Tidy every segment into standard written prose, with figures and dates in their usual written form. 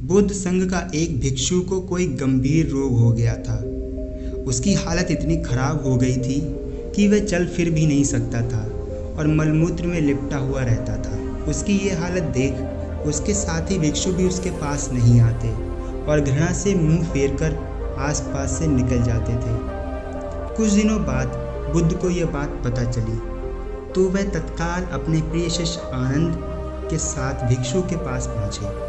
बुद्ध संघ का एक भिक्षु को कोई गंभीर रोग हो गया था। उसकी हालत इतनी खराब हो गई थी कि वह चल फिर भी नहीं सकता था और मलमूत्र में लिपटा हुआ रहता था। उसकी ये हालत देख उसके साथी भिक्षु भी उसके पास नहीं आते और घृणा से मुंह फेरकर आसपास से निकल जाते थे। कुछ दिनों बाद बुद्ध को यह बात पता चली तो वह तत्काल अपने प्रिय शिष्य आनंद के साथ भिक्षु के पास पहुँचे।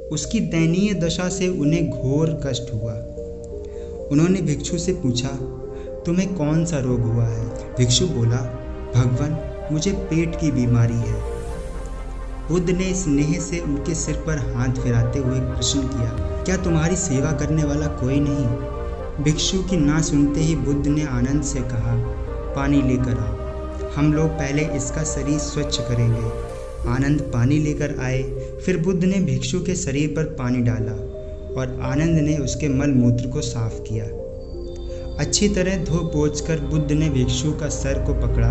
उसकी दयनीय दशा से उन्हें घोर कष्ट हुआ। उन्होंने भिक्षु से पूछा, तुम्हें कौन सा रोग हुआ है? भिक्षु बोला, भगवान, मुझे पेट की बीमारी है। बुद्ध ने स्नेह से उनके सिर पर हाथ फिराते हुए प्रश्न किया, क्या तुम्हारी सेवा करने वाला कोई नहीं? भिक्षु की ना सुनते ही बुद्ध ने आनंद से कहा, पानी लेकर आओ, हम लोग पहले इसका शरीर स्वच्छ करेंगे। आनंद पानी लेकर आए। फिर बुद्ध ने भिक्षु के शरीर पर पानी डाला और आनंद ने उसके मल मूत्र को साफ किया। अच्छी तरह धो पोंछकर बुद्ध ने भिक्षु का सर को पकड़ा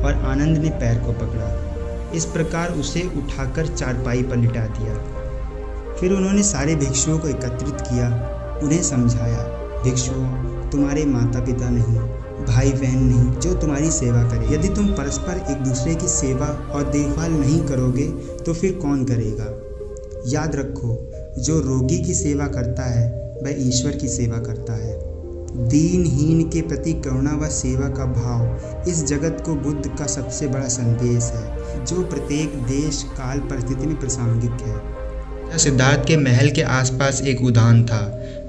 और आनंद ने पैर को पकड़ा। इस प्रकार उसे उठाकर चारपाई पर लिटा दिया। फिर उन्होंने सारे भिक्षुओं को एकत्रित किया। उन्हें समझाया, भिक्षुओं, तुम्हारे माता पिता नहीं, भाई बहन नहीं जो तुम्हारी सेवा करे। यदि तुम परस्पर एक दूसरे की सेवा और देखभाल नहीं करोगे तो फिर कौन करेगा? याद रखो, जो रोगी की सेवा करता है वह ईश्वर की सेवा करता है। दीनहीन के प्रति करुणा व सेवा का भाव इस जगत को बुद्ध का सबसे बड़ा संदेश है, जो प्रत्येक देश काल परिस्थिति में प्रासंगिक है। सिद्धार्थ के महल के आसपास एक उद्यान था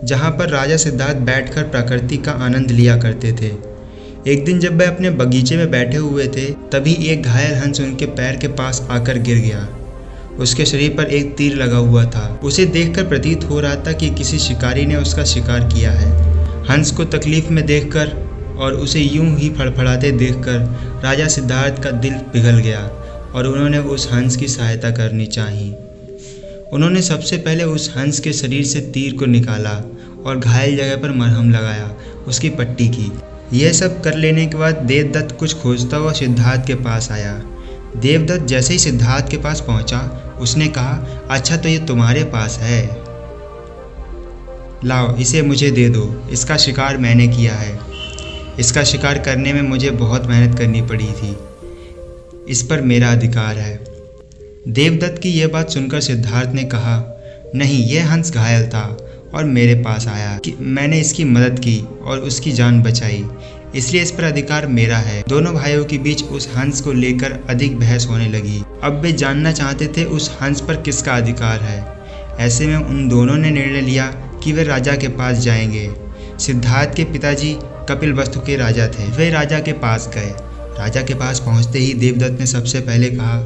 जहाँ पर राजा सिद्धार्थ बैठकर प्रकृति का आनंद लिया करते थे। एक दिन जब वह अपने बगीचे में बैठे हुए थे तभी एक घायल हंस उनके पैर के पास आकर गिर गया। उसके शरीर पर एक तीर लगा हुआ था। उसे देखकर प्रतीत हो रहा था कि किसी शिकारी ने उसका शिकार किया है। हंस को तकलीफ में देखकर और उसे यूं ही फड़फड़ाते देखकर राजा सिद्धार्थ का दिल पिघल गया और उन्होंने उस हंस की सहायता करनी चाहिए। उन्होंने सबसे पहले उस हंस के शरीर से तीर को निकाला और घायल जगह पर मरहम लगाया, उसकी पट्टी की। यह सब कर लेने के बाद देवदत्त कुछ खोजता हुआ सिद्धार्थ के पास आया। देवदत्त जैसे ही सिद्धार्थ के पास पहुंचा उसने कहा, अच्छा तो ये तुम्हारे पास है, लाओ इसे मुझे दे दो। इसका शिकार मैंने किया है। इसका शिकार करने में मुझे बहुत मेहनत करनी पड़ी थी। इस पर मेरा अधिकार है। देवदत्त की यह बात सुनकर सिद्धार्थ ने कहा, नहीं, यह हंस घायल था और मेरे पास आया कि मैंने इसकी मदद की और उसकी जान बचाई, इसलिए इस पर अधिकार मेरा है। दोनों भाइयों के बीच उस हंस को लेकर अधिक बहस होने लगी। अब वे जानना चाहते थे उस हंस पर किसका अधिकार है। ऐसे में उन दोनों ने निर्णय लिया कि वे राजा के पास जाएंगे। सिद्धार्थ के पिताजी कपिलवस्तु के राजा थे। वे राजा के पास गए। राजा के पास पहुंचते ही देवदत्त ने सबसे पहले कहा,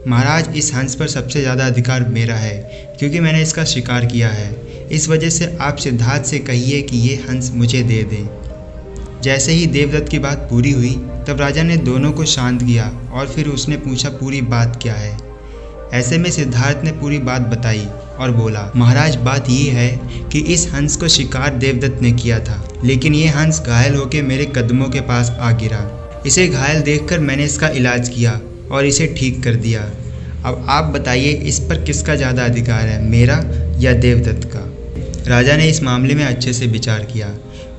महाराज, इस हंस पर सबसे ज़्यादा अधिकार मेरा है क्योंकि मैंने इसका शिकार किया है। इस वजह से आप सिद्धार्थ से कहिए कि ये हंस मुझे दे दें। जैसे ही देवदत्त की बात पूरी हुई तब राजा ने दोनों को शांत किया और फिर उसने पूछा, पूरी बात क्या है? ऐसे में सिद्धार्थ ने पूरी बात बताई और बोला, महाराज, बात ये है कि इस हंस को शिकार देवदत्त ने किया था, लेकिन ये हंस घायल होकर मेरे कदमों के पास आ गिरा। इसे घायल देखकर मैंने इसका इलाज किया और इसे ठीक कर दिया। अब आप बताइए इस पर किसका ज़्यादा अधिकार है, मेरा या देवदत्त का? राजा ने इस मामले में अच्छे से विचार किया।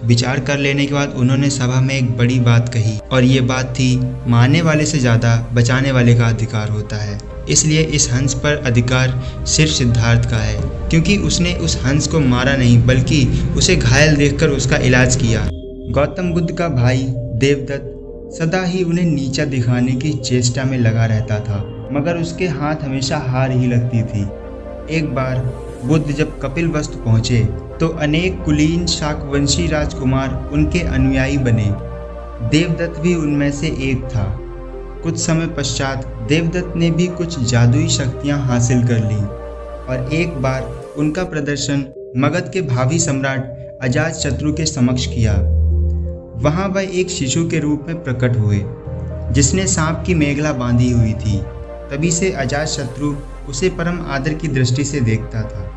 विचार कर लेने के बाद उन्होंने सभा में एक बड़ी बात कही और ये बात थी, मारने वाले से ज़्यादा बचाने वाले का अधिकार होता है। इसलिए इस हंस पर अधिकार सिर्फ सिद्धार्थ का है क्योंकि उसने उस हंस को मारा नहीं बल्कि उसे घायल देखकर उसका इलाज किया। गौतम बुद्ध का भाई देवदत्त सदा ही उन्हें नीचा दिखाने की चेष्टा में लगा रहता था, मगर उसके हाथ हमेशा हार ही लगती थी। एक बार बुद्ध जब कपिलवस्तु पहुँचे तो अनेक कुलीन शाकवंशी राजकुमार उनके अनुयायी बने। देवदत्त भी उनमें से एक था। कुछ समय पश्चात देवदत्त ने भी कुछ जादुई शक्तियां हासिल कर लीं और एक बार उनका प्रदर्शन मगध के भावी सम्राट अजातशत्रु के समक्ष किया। वहां वह एक शिशु के रूप में प्रकट हुए जिसने सांप की मेखला बांधी हुई थी। तभी से अजातशत्रु उसे परम आदर की दृष्टि से देखता था।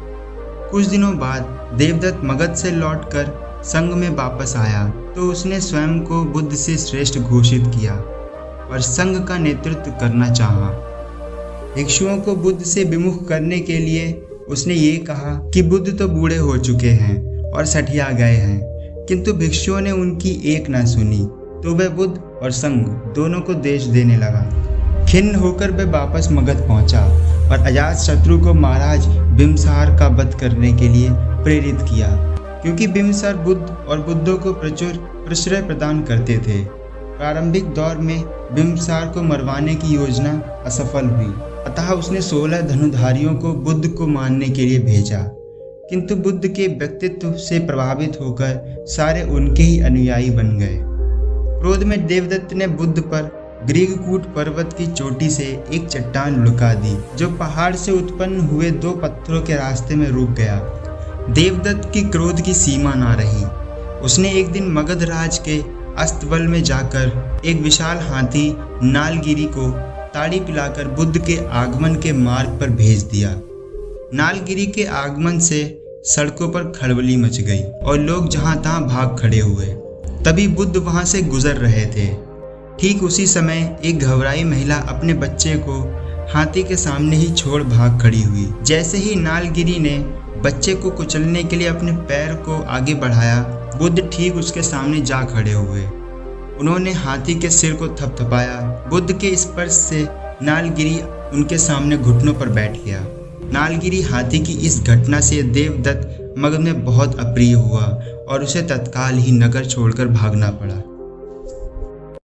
कुछ दिनों बाद देवदत्त मगध से लौटकर संघ में वापस आया तो उसने स्वयं को बुद्ध से श्रेष्ठ घोषित किया और संघ का नेतृत्व करना चाहा। भिक्षुओं को बुद्ध से विमुख करने के लिए उसने ये कहा कि बुद्ध तो बूढ़े हो चुके हैं और सठिया गए हैं, किंतु भिक्षुओं ने उनकी एक ना सुनी, तो वह बुद्ध और संघ दोनों को देश देने लगा। खिन्न होकर वह वापस मगध पहुंचा और अजातशत्रु को महाराज बिम्बसार का वध करने के लिए प्रेरित किया, क्योंकि बिम्बसार बुद्ध और बुद्धों को प्रचुर प्रश्रय प्रदान करते थे। प्रारंभिक दौर में बिम्बसार को मरवाने की योजना असफल हुई, अतः उसने 16 धनुधारियों को बुद्ध को मारने के लिए भेजा, किंतु बुद्ध के व्यक्तित्व से प्रभावित होकर सारे उनके ही अनुयायी बन गए। क्रोध में देवदत्त ने बुद्ध पर ग्रीककूट पर्वत की चोटी से एक चट्टान लुका दी, जो पहाड़ से उत्पन्न हुए 2 पत्थरों के रास्ते में रुक गया। देवदत्त की क्रोध की सीमा ना रही। उसने एक दिन मगध राज के अस्तबल में जाकर एक विशाल हाथी नालगिरी को ताड़ी पिलाकर बुद्ध के आगमन के मार्ग पर भेज दिया। नालगिरी के आगमन से सड़कों पर खलबली मच गई और लोग जहां तहां भाग खड़े हुए। तभी बुद्ध वहां से गुजर रहे थे। ठीक उसी समय एक घबराई महिला अपने बच्चे को हाथी के सामने ही छोड़ भाग खड़ी हुई। जैसे ही नालगिरी ने बच्चे को कुचलने के लिए अपने पैर को आगे बढ़ाया, बुद्ध ठीक उसके सामने जा खड़े हुए। उन्होंने हाथी के सिर को थपथपाया। बुद्ध के स्पर्श से नालगिरी उनके सामने घुटनों पर बैठ गया। नालगिरी हाथी की इस घटना से देवदत्त मगध में बहुत अप्रिय हुआ और उसे तत्काल ही नगर छोड़कर भागना पड़ा।